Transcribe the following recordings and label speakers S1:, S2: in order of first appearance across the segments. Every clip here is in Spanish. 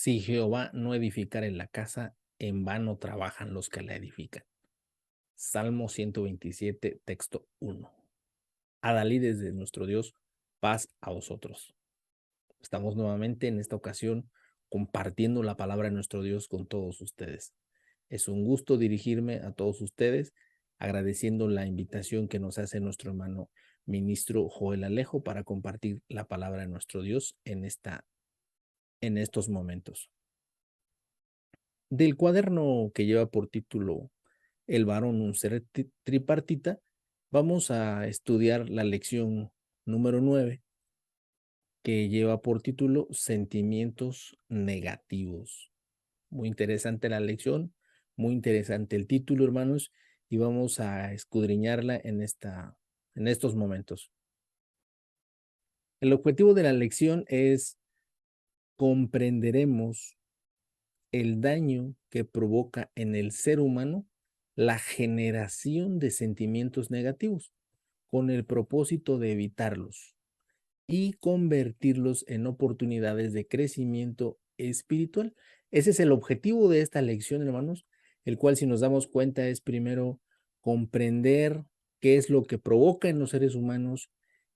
S1: Si Jehová no edificare la casa, en vano trabajan los que la edifican. Salmo 127, texto 1. Adalides de nuestro Dios, paz a vosotros. Estamos nuevamente en esta ocasión compartiendo la palabra de nuestro Dios con todos ustedes. Es un gusto dirigirme a todos ustedes, agradeciendo la invitación que nos hace nuestro hermano ministro Joel Alejo para compartir la palabra de nuestro Dios en estos momentos. Del cuaderno que lleva por título El varón un ser tripartita, vamos a estudiar la lección número 9, que lleva por título Sentimientos negativos. Muy interesante la lección, muy interesante el título, hermanos, y vamos a escudriñarla en estos momentos. El objetivo de la lección es comprenderemos el daño que provoca en el ser humano la generación de sentimientos negativos, con el propósito de evitarlos y convertirlos en oportunidades de crecimiento espiritual. Ese es el objetivo de esta lección, hermanos, el cual, si nos damos cuenta, es primero comprender qué es lo que provoca en los seres humanos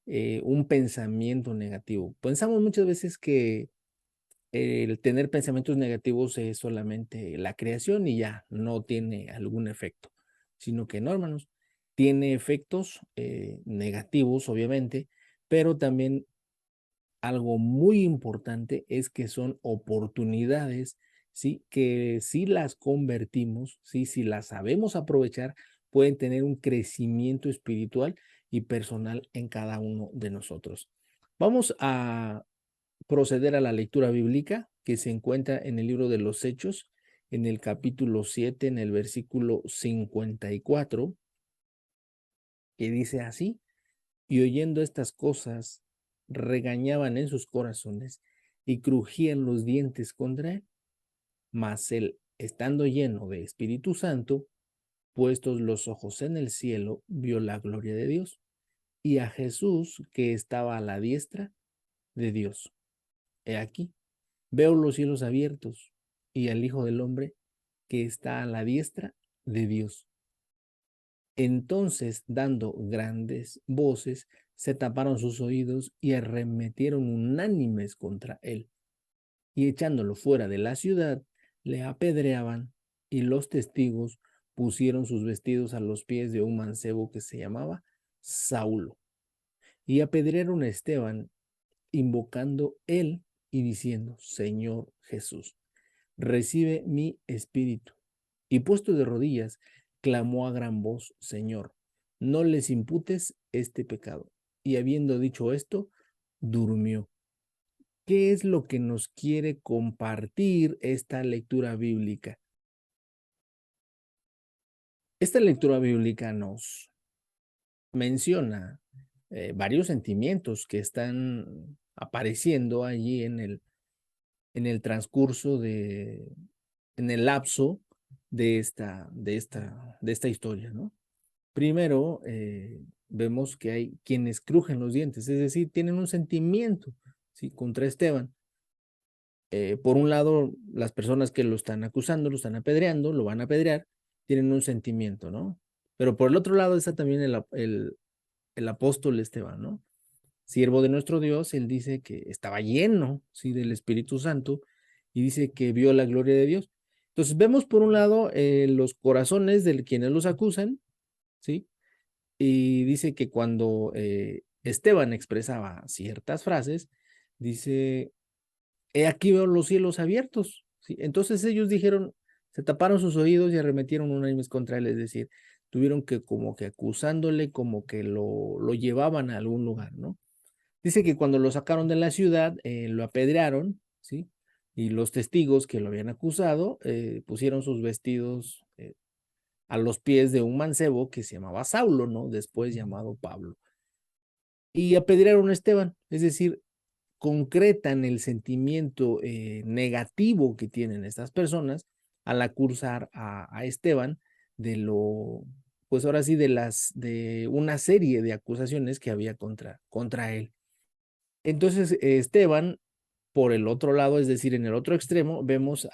S1: un pensamiento negativo. Pensamos muchas veces que el tener pensamientos negativos es solamente la creación y ya no tiene algún efecto, sino que no, hermanos, tiene efectos negativos, obviamente, pero también algo muy importante es que son oportunidades, ¿sí? Que si las convertimos, ¿sí? Si las sabemos aprovechar, pueden tener un crecimiento espiritual y personal en cada uno de nosotros. Vamos a proceder a la lectura bíblica que se encuentra en el libro de los Hechos, en el capítulo 7, en el versículo 54, que dice así: y oyendo estas cosas, regañaban en sus corazones y crujían los dientes contra él. Mas él, estando lleno de Espíritu Santo, puestos los ojos en el cielo, vio la gloria de Dios y a Jesús que estaba a la diestra de Dios. He aquí, veo los cielos abiertos y al Hijo del Hombre que está a la diestra de Dios. Entonces, dando grandes voces, se taparon sus oídos y arremetieron unánimes contra él. Y echándolo fuera de la ciudad, le apedreaban, y los testigos pusieron sus vestidos a los pies de un mancebo que se llamaba Saulo. Y apedrearon a Esteban, invocando él y diciendo: Señor Jesús, recibe mi espíritu. Y puesto de rodillas, clamó a gran voz: Señor, no les imputes este pecado. Y habiendo dicho esto, durmió. ¿Qué es lo que nos quiere compartir esta lectura bíblica? Esta lectura bíblica nos menciona varios sentimientos que están apareciendo allí en el transcurso en el lapso de esta historia, ¿no? Primero, vemos que hay quienes crujen los dientes, es decir, tienen un sentimiento, ¿sí? Contra Esteban. Por un lado, las personas que lo están acusando, lo están apedreando, lo van a apedrear, tienen un sentimiento, ¿no? Pero por el otro lado está también el apóstol Esteban, ¿no? Siervo de nuestro Dios, él dice que estaba lleno, ¿sí? Del Espíritu Santo y dice que vio la gloria de Dios. Entonces vemos por un lado los corazones de quienes los acusan, ¿sí? Y dice que cuando Esteban expresaba ciertas frases, dice: he aquí veo los cielos abiertos, ¿sí? Entonces ellos dijeron, se taparon sus oídos y arremetieron unánimes contra él, es decir, tuvieron que como que acusándole, como que lo llevaban a algún lugar, ¿no? Dice que cuando lo sacaron de la ciudad, lo apedrearon, ¿sí? Y los testigos que lo habían acusado pusieron sus vestidos a los pies de un mancebo que se llamaba Saulo, ¿no? Después llamado Pablo. Y apedrearon a Esteban, es decir, concretan el sentimiento negativo que tienen estas personas al acusar a Esteban de pues ahora sí, de una serie de acusaciones que había contra él. Entonces, Esteban, por el otro lado, es decir, en el otro extremo, vemos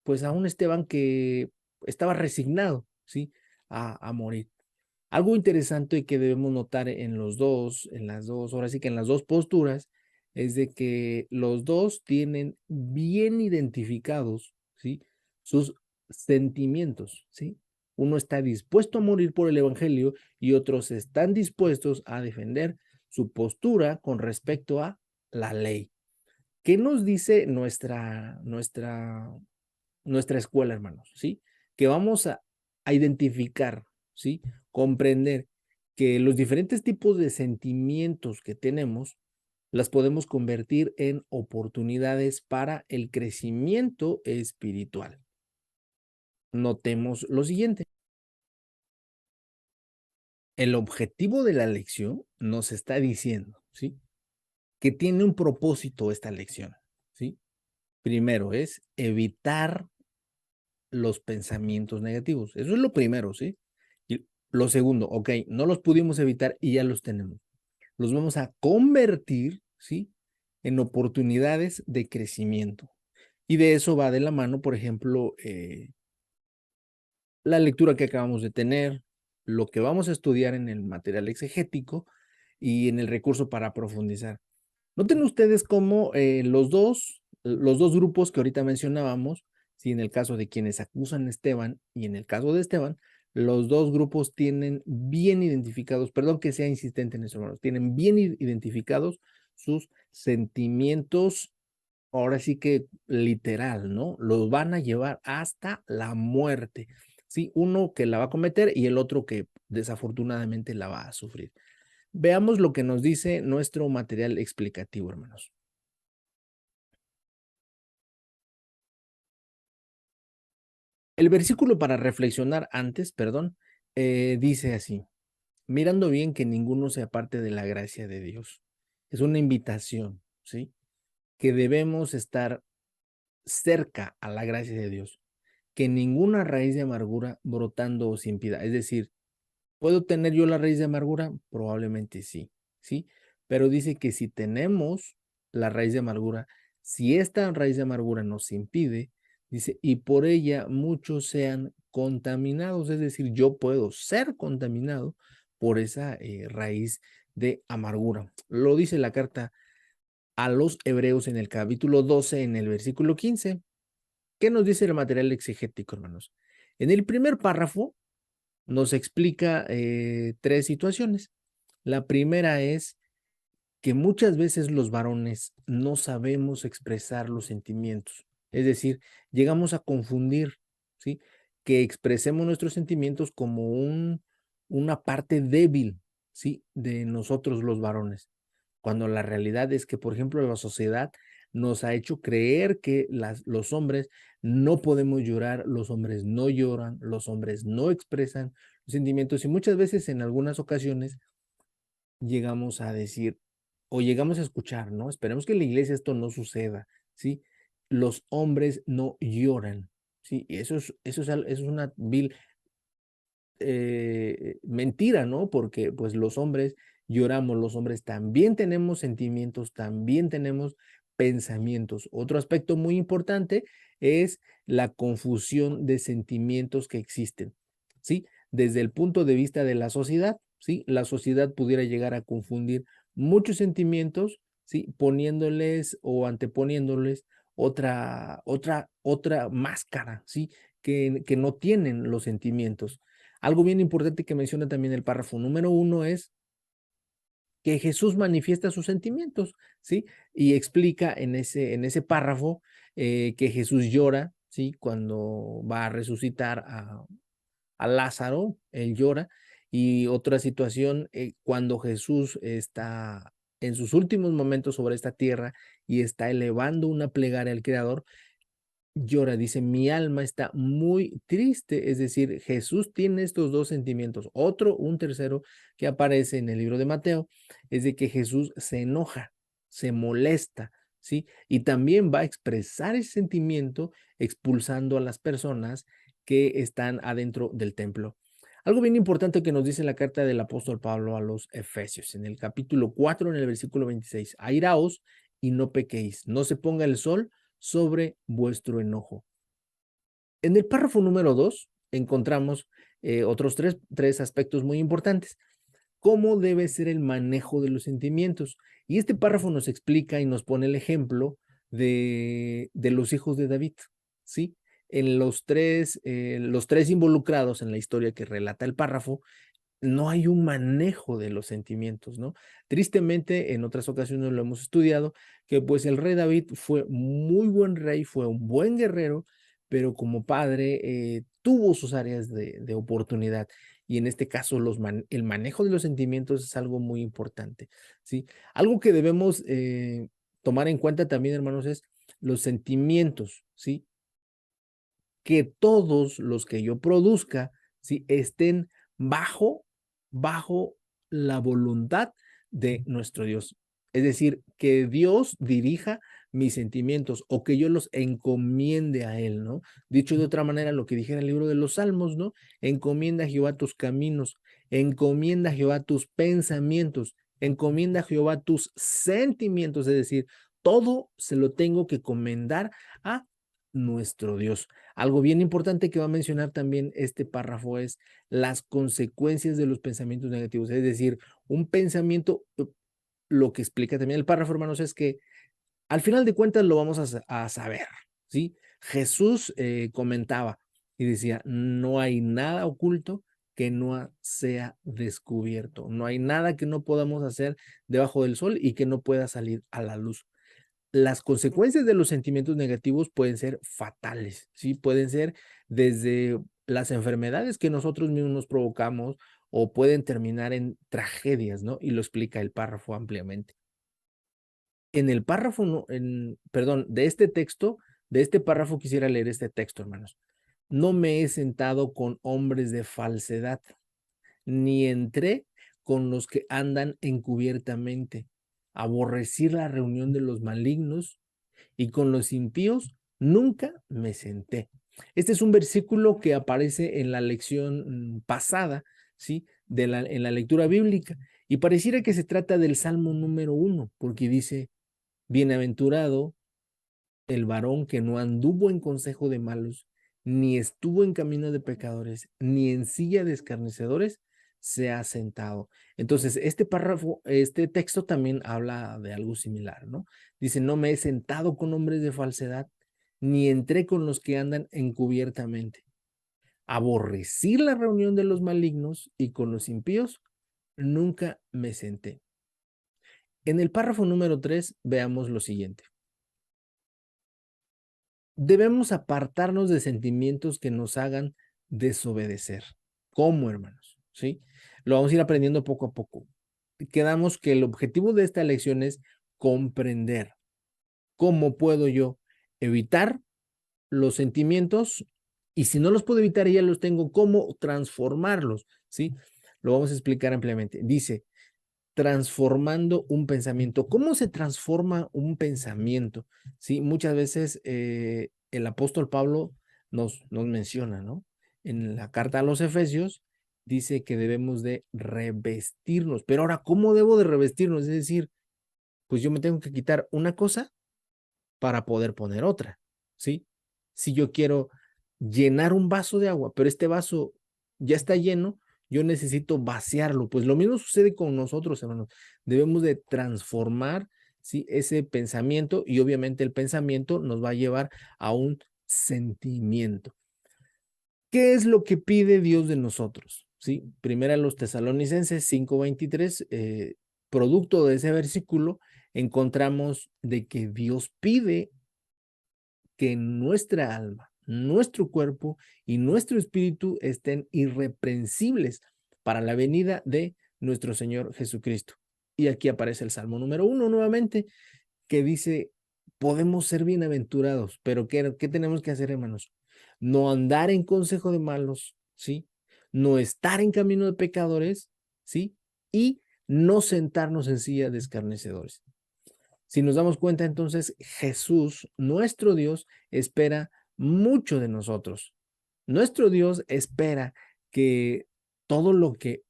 S1: pues a un Esteban que estaba resignado, ¿sí? A morir. Algo interesante que debemos notar ahora sí que en las dos posturas, es de que los dos tienen bien identificados, ¿sí? Sus sentimientos, ¿sí? Uno está dispuesto a morir por el evangelio y otros están dispuestos a defender su postura con respecto a la ley. ¿Qué nos dice nuestra escuela, hermanos? ¿Sí? Que vamos a identificar, ¿sí? Comprender que los diferentes tipos de sentimientos que tenemos las podemos convertir en oportunidades para el crecimiento espiritual. Notemos lo siguiente. El objetivo de la lección nos está diciendo, ¿sí? Que tiene un propósito esta lección, ¿sí? Primero es evitar los pensamientos negativos. Eso es lo primero, ¿sí? Y lo segundo, ok, no los pudimos evitar y ya los tenemos. Los vamos a convertir, ¿sí? En oportunidades de crecimiento. Y de eso va de la mano, por ejemplo, la lectura que acabamos de tener, lo que vamos a estudiar en el material exegético y en el recurso para profundizar. Noten ustedes cómo los dos grupos que ahorita mencionábamos, si en el caso de quienes acusan a Esteban y en el caso de Esteban, los dos grupos tienen bien identificados, perdón que sea insistente en eso, hermanos, tienen bien identificados sus sentimientos, ahora sí que literal, ¿no? Los van a llevar hasta la muerte, ¿sí? Uno que la va a cometer y el otro que desafortunadamente la va a sufrir. Veamos lo que nos dice nuestro material explicativo, hermanos. El versículo para reflexionar antes, perdón, dice así: mirando bien que ninguno se aparte de la gracia de Dios. Es una invitación, ¿sí? Que debemos estar cerca a la gracia de Dios. Que ninguna raíz de amargura brotando os impida. Es decir, ¿puedo tener yo la raíz de amargura? Probablemente sí, ¿sí? Pero dice que si tenemos la raíz de amargura, si esta raíz de amargura nos impide, dice, y por ella muchos sean contaminados, es decir, yo puedo ser contaminado por esa raíz de amargura. Lo dice la carta a los Hebreos en el capítulo 12, en el versículo 15. ¿Qué nos dice el material exegético, hermanos? En el primer párrafo nos explica tres situaciones. La primera es que muchas veces los varones no sabemos expresar los sentimientos. Es decir, llegamos a confundir, ¿sí? Que expresemos nuestros sentimientos como una parte débil, ¿sí? De nosotros los varones. Cuando la realidad es que, por ejemplo, la sociedad nos ha hecho creer que los hombres no podemos llorar, los hombres no lloran, los hombres no expresan los sentimientos y muchas veces en algunas ocasiones llegamos a decir o llegamos a escuchar, ¿no? Esperemos que en la iglesia esto no suceda, ¿sí? Los hombres no lloran, ¿sí? Y eso es una vil mentira, ¿no? Porque pues los hombres lloramos, los hombres también tenemos sentimientos, también tenemos pensamientos. Otro aspecto muy importante es la confusión de sentimientos que existen, ¿sí? Desde el punto de vista de la sociedad, ¿sí? La sociedad pudiera llegar a confundir muchos sentimientos, ¿sí? Poniéndoles o anteponiéndoles otra máscara, ¿sí? Que no tienen los sentimientos. Algo bien importante que menciona también el párrafo número 1 es que Jesús manifiesta sus sentimientos, ¿sí? Y explica en ese párrafo que Jesús llora, ¿sí? Cuando va a resucitar a Lázaro, él llora. Y otra situación, cuando Jesús está en sus últimos momentos sobre esta tierra y está elevando una plegaria al Creador, llora, dice, mi alma está muy triste, es decir, Jesús tiene estos dos sentimientos. Un tercero que aparece en el libro de Mateo, es de que Jesús se enoja, se molesta, ¿sí? Y también va a expresar ese sentimiento expulsando a las personas que están adentro del templo. Algo bien importante que nos dice la carta del apóstol Pablo a los Efesios, en el capítulo 4, en el versículo 26, airaos y no pequéis. No se ponga el sol sobre vuestro enojo. En el párrafo número 2 encontramos otros tres aspectos muy importantes. ¿Cómo debe ser el manejo de los sentimientos? Y este párrafo nos explica y nos pone el ejemplo de los hijos de David, ¿sí? En los tres involucrados en la historia que relata el párrafo, no hay un manejo de los sentimientos, ¿no? Tristemente, en otras ocasiones lo hemos estudiado, que pues el rey David fue muy buen rey, fue un buen guerrero, pero como padre tuvo sus áreas de oportunidad. Y en este caso, el manejo de los sentimientos es algo muy importante, ¿sí? Algo que debemos tomar en cuenta también, hermanos, es los sentimientos, ¿sí? Que todos los que yo produzca, ¿sí? Estén bajo, bajo la voluntad de nuestro Dios. Es decir, que Dios dirija mis sentimientos o que yo los encomiende a Él, ¿no? Dicho de otra manera, lo que dijera el libro de los Salmos, ¿no? Encomienda a Jehová tus caminos, encomienda a Jehová tus pensamientos, encomienda a Jehová tus sentimientos, es decir, todo se lo tengo que encomendar a nuestro Dios. Algo bien importante que va a mencionar también este párrafo es las consecuencias de los pensamientos negativos. Es decir, un pensamiento, lo que explica también el párrafo, hermanos, es que al final de cuentas lo vamos a saber, ¿sí? Jesús comentaba y decía, no hay nada oculto que no sea descubierto. No hay nada que no podamos hacer debajo del sol y que no pueda salir a la luz. Las consecuencias de los sentimientos negativos pueden ser fatales, ¿sí? Pueden ser desde las enfermedades que nosotros mismos nos provocamos o pueden terminar en tragedias, ¿no? Y lo explica el párrafo ampliamente. En el párrafo, no, perdón, de este texto, de este párrafo quisiera leer este texto, hermanos. No me he sentado con hombres de falsedad, ni entré con los que andan encubiertamente. Aborrecí la reunión de los malignos y con los impíos nunca me senté. Este es un versículo que aparece en la lección pasada, ¿sí? En la lectura bíblica. Y pareciera que se trata del Salmo número 1, porque dice, bienaventurado el varón que no anduvo en consejo de malos, ni estuvo en camino de pecadores, ni en silla de escarnecedores se ha sentado. Entonces, este párrafo, este texto también habla de algo similar, ¿no? Dice, no me he sentado con hombres de falsedad, ni entré con los que andan encubiertamente. Aborrecí la reunión de los malignos y con los impíos nunca me senté. En el párrafo número 3, veamos lo siguiente. Debemos apartarnos de sentimientos que nos hagan desobedecer. ¿Cómo, hermanos? ¿Sí? Lo vamos a ir aprendiendo poco a poco. Quedamos que el objetivo de esta lección es comprender cómo puedo yo evitar los sentimientos y si no los puedo evitar y ya los tengo, cómo transformarlos, ¿sí? Lo vamos a explicar ampliamente. Dice, transformando un pensamiento. ¿Cómo se transforma un pensamiento? Sí, muchas veces el apóstol Pablo nos menciona, ¿no? En la carta a los Efesios dice que debemos de revestirnos. Pero ahora, ¿cómo debo de revestirnos? Es decir, pues yo me tengo que quitar una cosa para poder poner otra, ¿sí? Si yo quiero llenar un vaso de agua, pero este vaso ya está lleno, yo necesito vaciarlo. Pues lo mismo sucede con nosotros, hermanos. Debemos de transformar, ¿sí? Ese pensamiento y obviamente el pensamiento nos va a llevar a un sentimiento. ¿Qué es lo que pide Dios de nosotros? ¿Sí? Primera los Tesalonicenses 5:23, producto de ese versículo, encontramos de que Dios pide que nuestra alma, nuestro cuerpo y nuestro espíritu estén irreprensibles para la venida de nuestro Señor Jesucristo. Y aquí aparece el Salmo número 1 nuevamente, que dice, podemos ser bienaventurados, pero ¿qué tenemos que hacer, hermanos? No andar en consejo de malos, ¿sí? No estar en camino de pecadores, ¿sí? Y no sentarnos en silla de escarnecedores. Si nos damos cuenta, entonces Jesús, nuestro Dios, espera mucho de nosotros. Nuestro Dios espera que todo lo que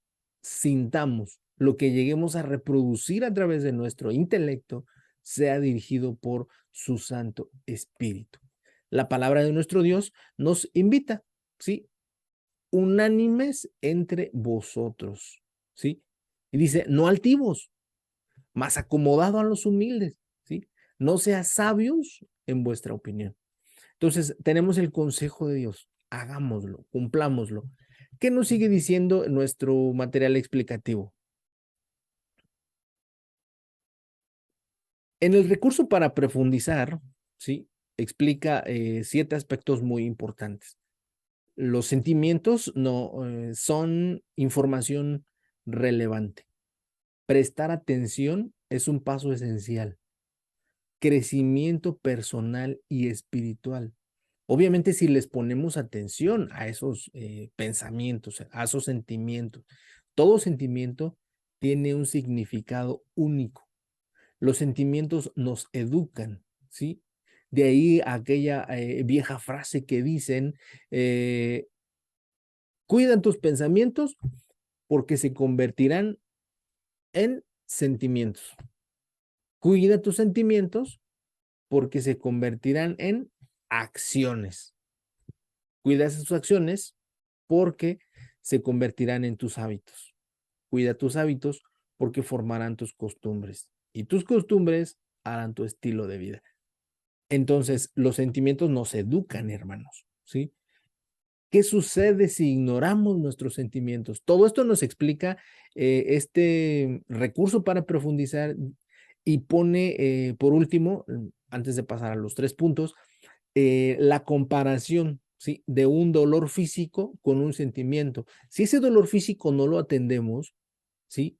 S1: sintamos, lo que lleguemos a reproducir a través de nuestro intelecto, sea dirigido por su Santo Espíritu. La palabra de nuestro Dios nos invita, ¿sí? Unánimes entre vosotros, ¿sí? Y dice, no altivos, más acomodado a los humildes, ¿sí? No seas sabios en vuestra opinión. Entonces, tenemos el consejo de Dios, hagámoslo, cumplámoslo. ¿Qué nos sigue diciendo nuestro material explicativo? En el recurso para profundizar, ¿sí? Explica 7 aspectos muy importantes. Los sentimientos no son información relevante. Prestar atención es un paso esencial. Crecimiento personal y espiritual. Obviamente, si les ponemos atención a esos pensamientos, a esos sentimientos, todo sentimiento tiene un significado único. Los sentimientos nos educan, ¿sí? De ahí aquella vieja frase que dicen, cuidan tus pensamientos porque se convertirán en sentimientos. Cuida tus sentimientos porque se convertirán en acciones. Cuida esas acciones porque se convertirán en tus hábitos. Cuida tus hábitos porque formarán tus costumbres. Y tus costumbres harán tu estilo de vida. Entonces, los sentimientos nos educan, hermanos, ¿sí? ¿Qué sucede si ignoramos nuestros sentimientos? Todo esto nos explica este recurso para profundizar y pone, por último, antes de pasar a los 3 puntos, la comparación, ¿sí? De un dolor físico con un sentimiento. Si ese dolor físico no lo atendemos, ¿sí?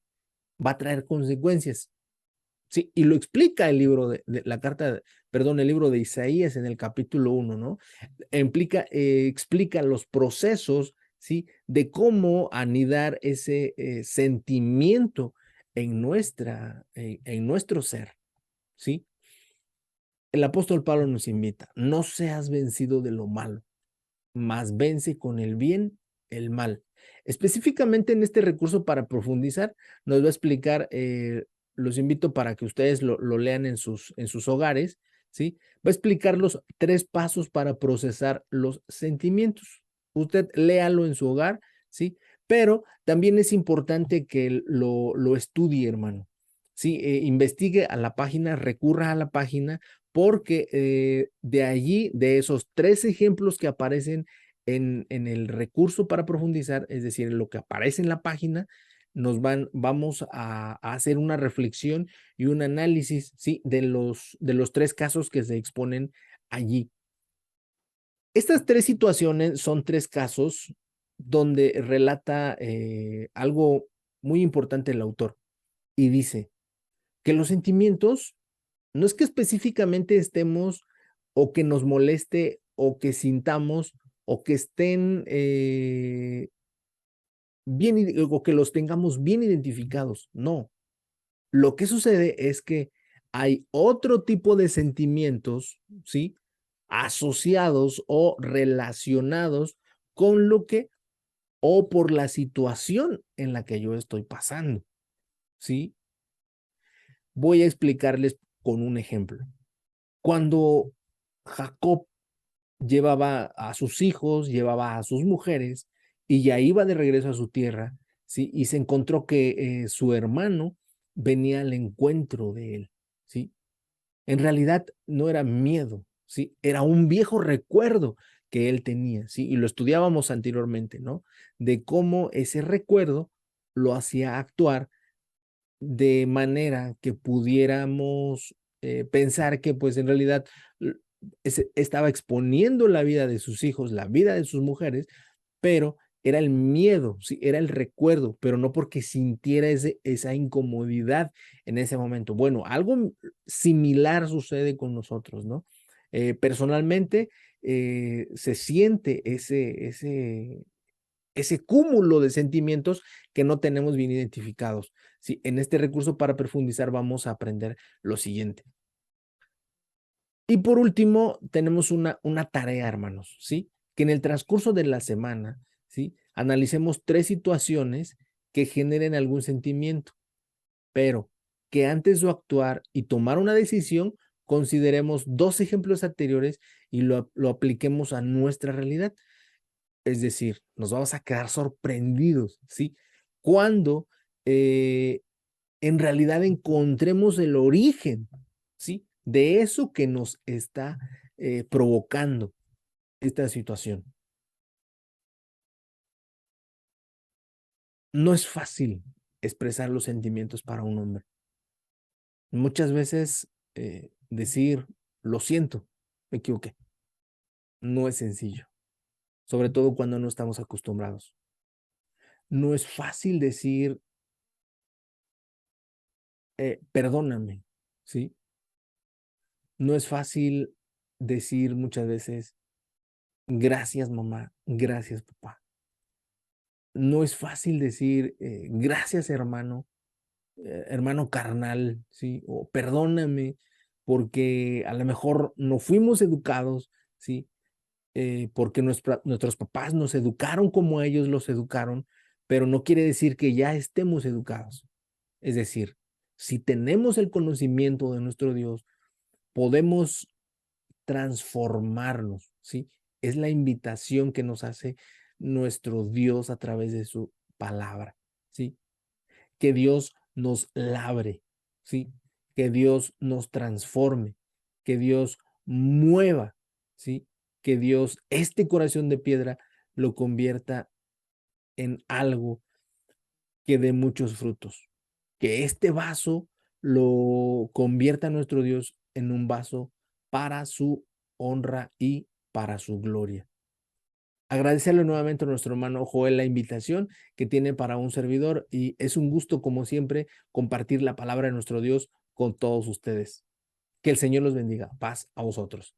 S1: Va a traer consecuencias. Sí, y lo explica el libro de la carta, perdón, el libro de Isaías en el capítulo 1, ¿no? Explica los procesos, ¿sí? De cómo anidar ese sentimiento en nuestro ser, ¿sí? El apóstol Pablo nos invita, no seas vencido de lo malo, mas vence con el bien el mal. Específicamente en este recurso para profundizar, nos va a explicar, los invito para que ustedes lo lean en sus hogares, ¿sí? Va a explicar los 3 pasos para procesar los sentimientos. Usted léalo en su hogar, ¿sí? Pero también es importante que lo estudie, hermano. Sí, investigue a la página, recurra a la página, porque de allí, de esos 3 ejemplos que aparecen en el recurso para profundizar, es decir, en lo que aparece en la página, vamos a hacer una reflexión y un análisis, ¿sí? De los 3 casos que se exponen allí. Estas 3 situaciones son 3 casos donde relata algo muy importante el autor y dice que los sentimientos no es que específicamente estemos o que nos moleste o que sintamos o que estén bien o que los tengamos bien identificados. No. Lo que sucede es que hay otro tipo de sentimientos, ¿sí? Asociados o relacionados con lo que o por la situación en la que yo estoy pasando, ¿sí? Voy a explicarles con un ejemplo. Cuando Jacob llevaba a sus hijos, llevaba a sus mujeres y ya iba de regreso a su tierra, ¿sí? Y se encontró que su hermano venía al encuentro de él, ¿sí? En realidad no era miedo, ¿sí? Era un viejo recuerdo que él tenía, ¿sí? Y lo estudiábamos anteriormente, ¿no? De cómo ese recuerdo lo hacía actuar de manera que pudiéramos pensar que pues en realidad estaba exponiendo la vida de sus hijos, la vida de sus mujeres, pero era el miedo, sí, era el recuerdo, pero no porque sintiera esa incomodidad en ese momento. Bueno, algo similar sucede con nosotros, ¿no? Personalmente, se siente ese cúmulo de sentimientos que no tenemos bien identificados. ¿Sí? En este recurso para profundizar vamos a aprender lo siguiente. Y por último, tenemos una tarea, hermanos, ¿sí? Que en el transcurso de la semana, ¿sí? Analicemos 3 situaciones que generen algún sentimiento, pero que antes de actuar y tomar una decisión, consideremos dos ejemplos anteriores y lo apliquemos a nuestra realidad. Es decir, nos vamos a quedar sorprendidos, ¿sí? Cuando en realidad encontremos el origen, ¿sí? De eso que nos está provocando esta situación. No es fácil expresar los sentimientos para un hombre. Muchas veces decir, lo siento, me equivoqué, no es sencillo, sobre todo cuando no estamos acostumbrados. No es fácil decir, perdóname, ¿sí? No es fácil decir muchas veces, gracias mamá, gracias papá. No es fácil decir, gracias hermano, hermano carnal, ¿sí? O perdóname, porque a lo mejor no fuimos educados, ¿sí? Porque nuestros papás nos educaron como ellos los educaron, pero no quiere decir que ya estemos educados. Es decir, si tenemos el conocimiento de nuestro Dios, podemos transformarnos, ¿sí? Es la invitación que nos hace nuestro Dios a través de su palabra, ¿sí? Que Dios nos labre, ¿sí? Que Dios nos transforme, que Dios mueva, ¿sí? Que Dios, este corazón de piedra, lo convierta en algo que dé muchos frutos. Que este vaso lo convierta nuestro Dios en un vaso para su honra y para su gloria. Agradecerle nuevamente a nuestro hermano Joel la invitación que tiene para un servidor y es un gusto, como siempre, compartir la palabra de nuestro Dios con todos ustedes. Que el Señor los bendiga. Paz a vosotros.